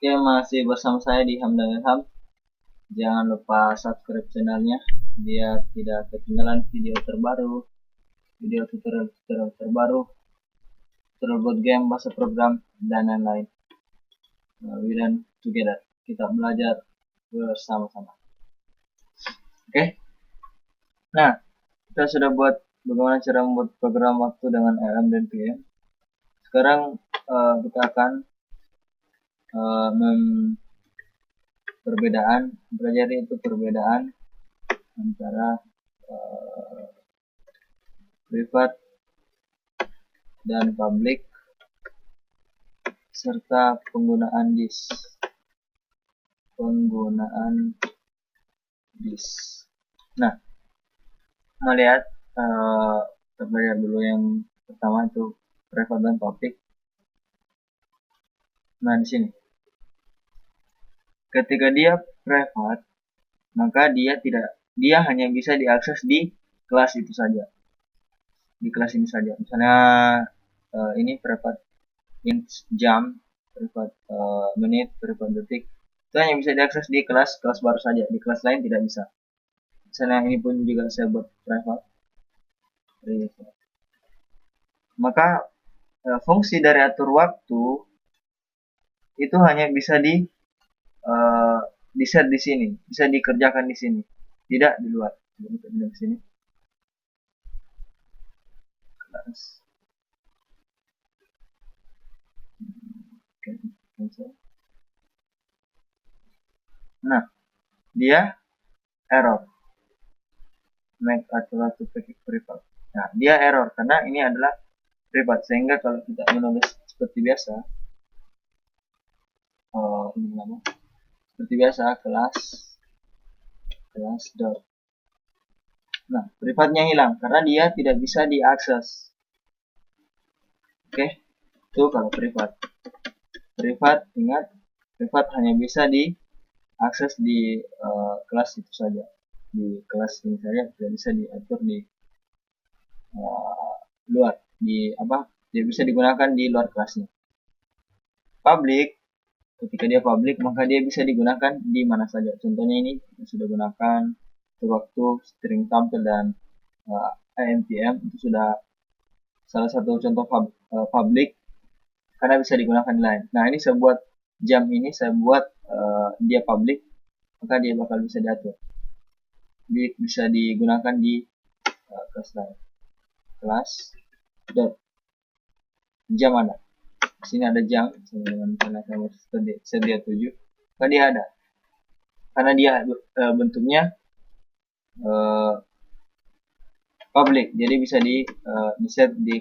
Oke, masih bersama saya di Hamdan Ilham. Jangan lupa subscribe channelnya biar tidak ketinggalan video terbaru, video tutorial terbaru, tutorial buat game, bahasa program, dan lain-lain. We learn together. Kita belajar bersama-sama. Oke. Nah, kita sudah buat bagaimana cara membuat program waktu dengan ARM dan PM. Sekarang kita akan belajar itu perbedaan antara privat dan public serta penggunaan disk. Nah, melihat kita belajar dulu yang pertama itu privat dan public. Nah, di sini ketika dia privat, maka dia hanya bisa diakses di kelas itu saja, di kelas ini saja. Misalnya ini privat int jam, privat menit, privat detik, itu hanya bisa diakses di kelas baru saja, di kelas lain tidak bisa. Misalnya ini pun juga saya buat privat. Maka fungsi dari atur waktu itu hanya bisa di set di sini, bisa dikerjakan di sini, tidak di luar. Di sini. Nah, dia error. Make atur privat. Nah, dia error karena ini adalah privat, sehingga kalau kita menulis seperti biasa, seperti biasa kelas dot. Nah, privatnya hilang karena dia tidak bisa diakses. Oke, itu kalau privat. Privat, ingat, privat hanya bisa diakses di kelas itu saja, di kelas ini saja, tidak bisa diatur di luar, dia bisa digunakan di luar kelasnya. Public, ketika dia public maka dia bisa digunakan di mana saja. Contohnya ini kita sudah gunakan waktu string tampil dan AMPM, itu sudah salah satu contoh public karena bisa digunakan di lain. Nah, ini saya buat jam ini, saya buat dia public, maka dia bakal bisa diatur, bisa digunakan di kelas lain. Kelas dot jam ada. Di sini ada jam dengan sama sedia 7. Maka dia ada. Karena dia bentuknya public, jadi bisa di set di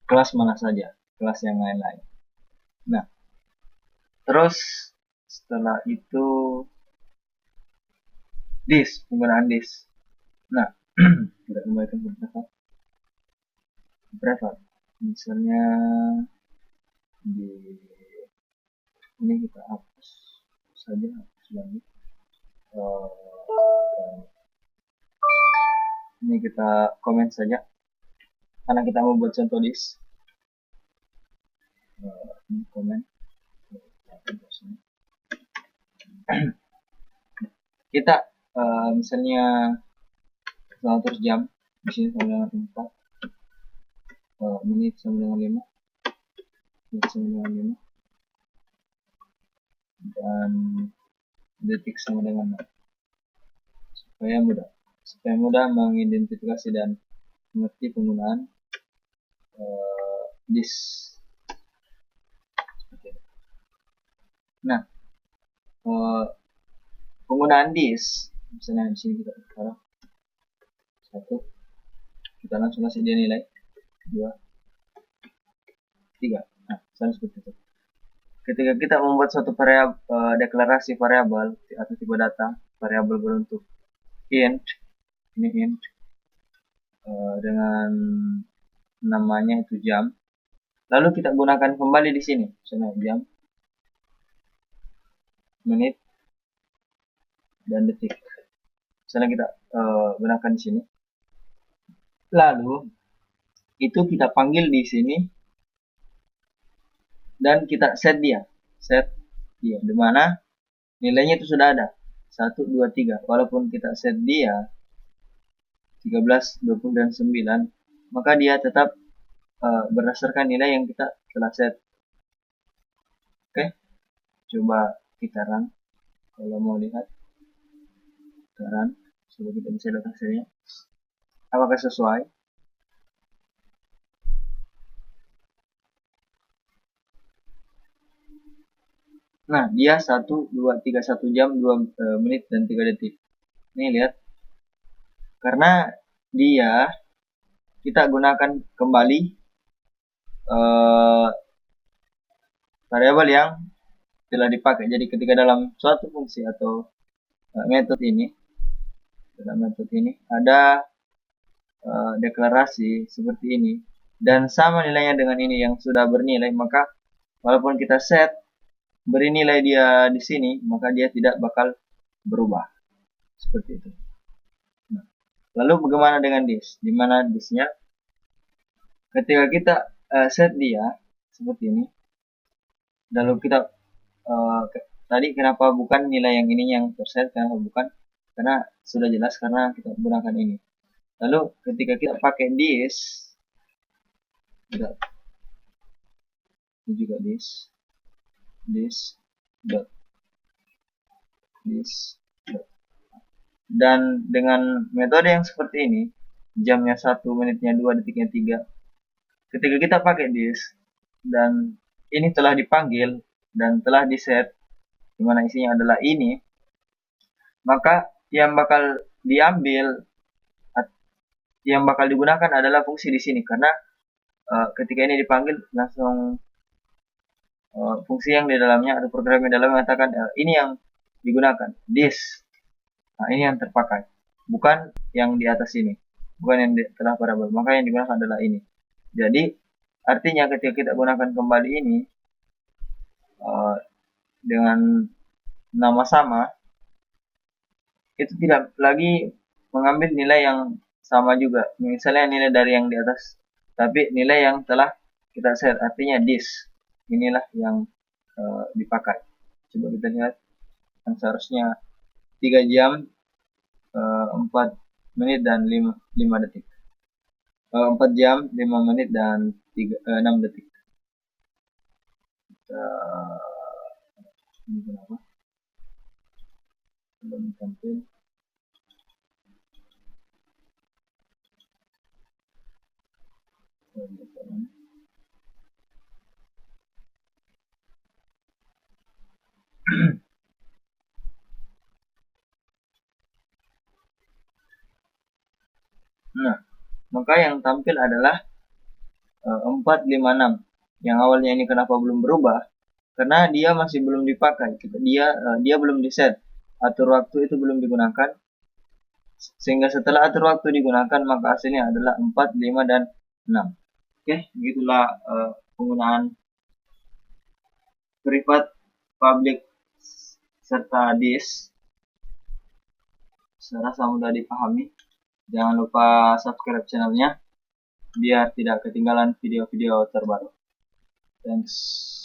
kelas mana saja, kelas yang lain-lain. Nah, terus setelah itu disk, penggunaan disk. Nah, kita kembalikan ke privat. Misalnya di ini kita hapus saja, hapus lagi. Ini kita komen saja karena kita mau buat contoh disk. Ini komen. Kita misalnya terus jam di sini sama dengan 4, menit sama dengan 5, menit sama dengan 5, dan detik sama dengan 0. Supaya mudah mengidentifikasi dan mengerti penggunaan disk. Nah, penggunaan disk, misalnya di sini kita sekarang 1, kita langsung kasih dia nilai 2, 3. Nah, misalnya seperti itu. Ketika kita membuat suatu deklarasi variabel atau tipe data, variabel berbentuk int, ini int, dengan namanya itu jam, lalu kita gunakan kembali di sini, misalnya jam, menit, dan detik. Misalnya kita gunakan di sini, lalu itu kita panggil di sini dan kita set dia, dimana nilainya itu sudah ada 1, 2, 3. Walaupun kita set dia 13, 20, dan 9, maka dia tetap berdasarkan nilai yang kita telah set. Oke, coba kita run. Kalau mau lihat, kita run. Coba kita bisa lihat hasilnya. Apakah sesuai? Nah, dia 1, 2, 3, 1 jam, 2 menit, dan 3 detik. Nih, lihat. Karena dia, kita gunakan kembali variabel yang telah dipakai. Jadi ketika dalam suatu fungsi atau metode ini, dalam metode ini ada deklarasi seperti ini dan sama nilainya dengan ini yang sudah bernilai, maka walaupun kita set beri nilai dia di sini, maka dia tidak bakal berubah seperti itu. Nah, lalu bagaimana dengan this? Dimana thisnya? Ketika kita set dia seperti ini, lalu kita tadi kenapa bukan nilai yang ini yang terset? Kenapa bukan? Karena sudah jelas karena kita gunakan ini. Lalu ketika kita pakai this, ini juga this dot dan dengan metode yang seperti ini, jamnya 1, menitnya 2, detiknya 3, ketika kita pakai this dan ini telah dipanggil dan telah di set, dimana isinya adalah ini, maka yang bakal diambil, yang bakal digunakan adalah fungsi di sini, karena ketika ini dipanggil langsung fungsi yang di dalamnya atau program yang di dalamnya mengatakan ini yang digunakan, this. Nah, ini yang terpakai, bukan yang di atas ini, bukan yang telah parabol, maka yang digunakan adalah ini. Jadi artinya ketika kita gunakan kembali ini dengan nama sama, itu tidak lagi mengambil nilai yang sama juga, misalnya nilai dari yang di atas, tapi nilai yang telah kita set, artinya this, inilah yang dipakai. Coba kita lihat, yang seharusnya 3 jam 4 menit dan 5 detik, 4 jam 5 menit dan 6 detik. Ini kenapa belum tampil? Nah, maka yang tampil adalah 456. Yang awalnya ini kenapa belum berubah? Karena dia masih belum dipakai. Dia belum di set. Atur waktu itu belum digunakan. Sehingga setelah atur waktu digunakan, maka hasilnya adalah 4, 5, dan 6. Oke, begitulah penggunaan private, public, serta this. Saya rasa mudah dipahami. Jangan lupa subscribe channelnya biar tidak ketinggalan video-video terbaru. Thanks.